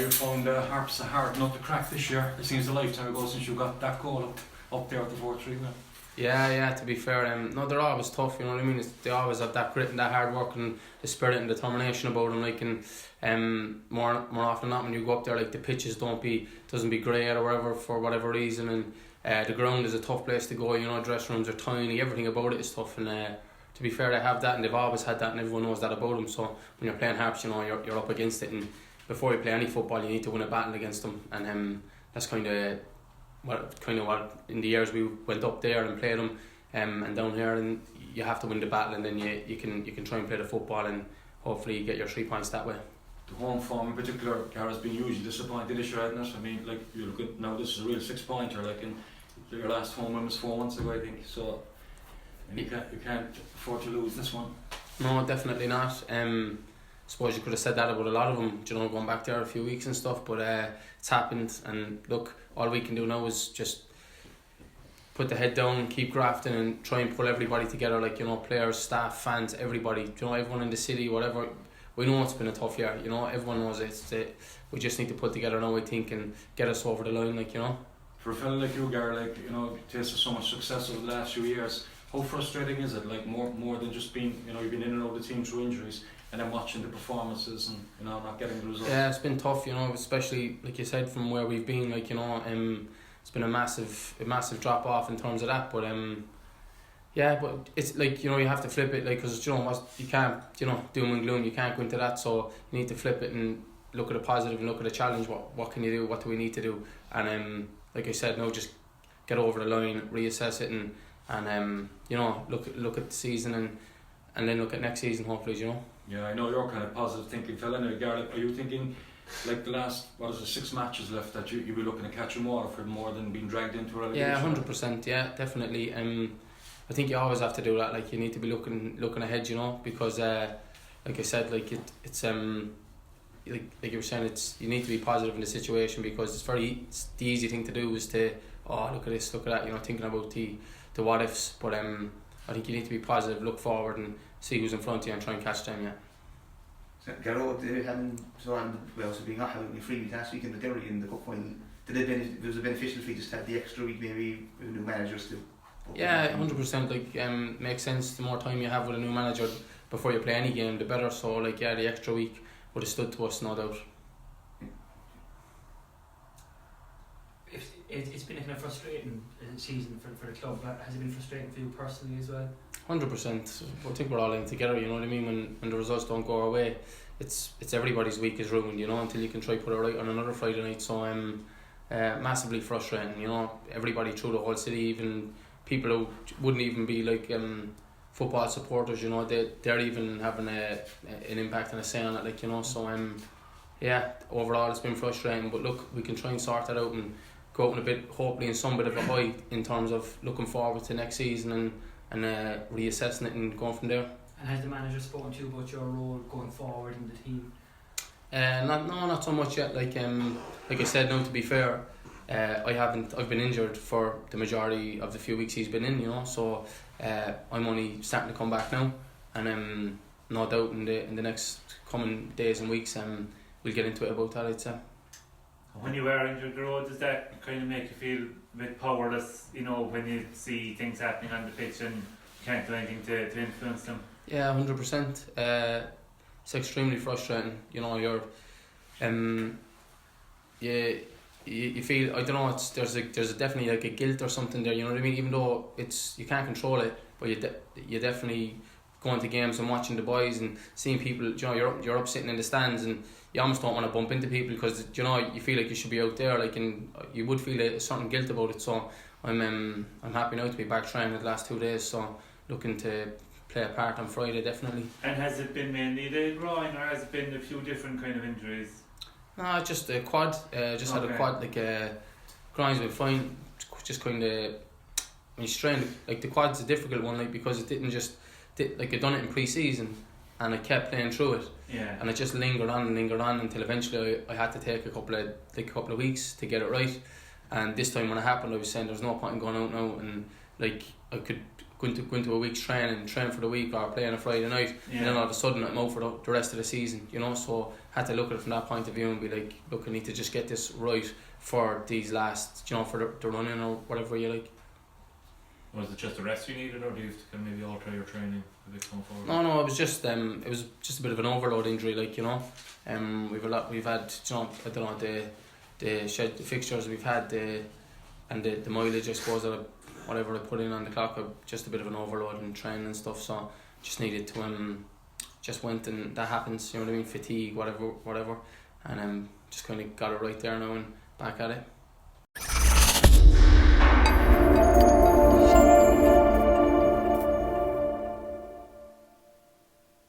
You found Harps a hard nut to crack this year. It seems a lifetime ago since you got that goal up there at the 4-3. Yeah, to be fair, no, they're always tough, you know what I mean? They always have that grit and that hard work and the spirit and determination about them, like, and more often than not when you go up there, like, the pitches doesn't be great or whatever for whatever reason, and the ground is a tough place to go, you know, dressing rooms are tiny, everything about it is tough, and to be fair, they have that and they've always had that and everyone knows that about them. So when you're playing Harps, you know, you're up against it, and before you play any football you need to win a battle against them, and that's kind of what in the years we went up there and played them, and down here, and you have to win the battle, and then you can try and play the football and hopefully get your 3 points that way. The home form in particular, Gearóid, has been hugely disappointed this year, hasn't it? I mean, like, you look at now, this is a real 6-pointer, like, in your last home win was 4 months ago, I think, so and you can't afford to lose this one. No, definitely not. Suppose you could have said that about a lot of them, you know, going back there a few weeks and stuff, but it's happened, and look, all we can do now is just put the head down, keep grafting, and try and pull everybody together, like, you know, players, staff, fans, everybody, you know, everyone in the city, whatever. We know it's been a tough year, you know, everyone knows it. We just need to put together now, I think, and get us over the line, like, you know. For a fella like you, Gar, like, you know, tasted so much success over the last few years, how frustrating is it, like, more than just being, you know, you've been in and out of the team through injuries, and then watching the performances and, you know, not getting the results? Yeah, it's been tough, you know, especially, like you said, from where we've been, like, you know, it's been a massive drop off in terms of that, but yeah, but it's like, you know, you have to flip it, like, because, you know, you can't, you know, doom and gloom, you can't go into that, so you need to flip it and look at the positive and look at the challenge. What can you do, what do we need to do, and like I said, no, just get over the line, reassess it, and you know, look at the season, and then look at next season, hopefully, you know. Yeah, I know you're kind of positive thinking fella now, Gar. Are you thinking, like, the last, 6 matches left, that you'll be looking to catch in Waterford more than being dragged into a relegation? Yeah, 100%, yeah, definitely. I think you always have to do that, like, you need to be looking ahead, you know, because like I said, like, it's like you were saying, you need to be positive in the situation, because it's the easy thing to do is to, oh, look at this, look at that, you know, thinking about the what ifs, but I think you need to be positive, look forward and see who's in front of you and try and catch them, yeah. So, Gearóid, being not having a free week last week in the Derry in the cup final, was it beneficial for you just to have the extra week maybe with new managers too? Yeah, 100%. Like, makes sense. The more time you have with a new manager before you play any game, the better. So, like, yeah, the extra week would have stood to us, no doubt. It's been a kind of frustrating season for the club. Has it been frustrating for you personally as well? 100%. I think we're all in together, you know what I mean? When the results don't go our way, it's everybody's week is ruined, you know, until you can try put it right on another Friday night. So massively frustrating, you know. Everybody through the whole city, even people who wouldn't even be like football supporters, you know, they're even having an impact and a say on it, like, you know. So yeah, overall it's been frustrating, but look, we can try and sort that out and go out in a bit, hopefully in some bit of a high in terms of looking forward to next season and reassessing it and going from there. And has the manager spoken to you about your role going forward in the team? Not so much yet. Like I said, no, to be fair, I've been injured for the majority of the few weeks he's been in, you know, so I'm only starting to come back now, and no doubt in the next coming days and weeks we'll get into it about that, I'd say. When you were injured, Gearóid, does that kind of make you feel a bit powerless, you know, when you see things happening on the pitch and you can't do anything to influence them? Yeah, 100%. It's extremely frustrating, you know. You're you feel, I don't know, there's definitely like a guilt or something there, you know what I mean, even though you can't control it, but you definitely going to games and watching the boys and seeing people, you know, you're up sitting in the stands and you almost don't want to bump into people because, you know, you feel like you should be out there, like, and you would feel a certain guilt about it. So I'm happy now to be back training the last 2 days, so looking to play a part on Friday, definitely. And has it been mainly the groin, or has it been a few different kind of injuries? No, just a quad. Had a quad, like groin's been fine. Just kind of when you strain, like the quad's a difficult one, like, because it didn't just like I done it in pre-season and I kept playing through it. Yeah. And it just lingered on until eventually I had to take a couple of weeks to get it right. And this time when it happened, I was saying there's no point in going out now, and like I could going to a week's training, train for the week or play on a Friday night, and then all of a sudden I'm out for the rest of the season, you know. So had to look at it from that point of view and be like, look, I need to just get this right for these last, you know, for the running or whatever you like. Was it just a rest you needed, or do you have to maybe alter your training a bit going forward? No, it was just a bit of an overload injury, like, you know. We've had, you know, I don't know, the fixtures we've had, and the mileage, I suppose, that whatever I put in on the clock, just a bit of an overload in training and stuff. So just needed to just went, and that happens, you know what I mean, fatigue, whatever, and just kind of got it right there now and back at it.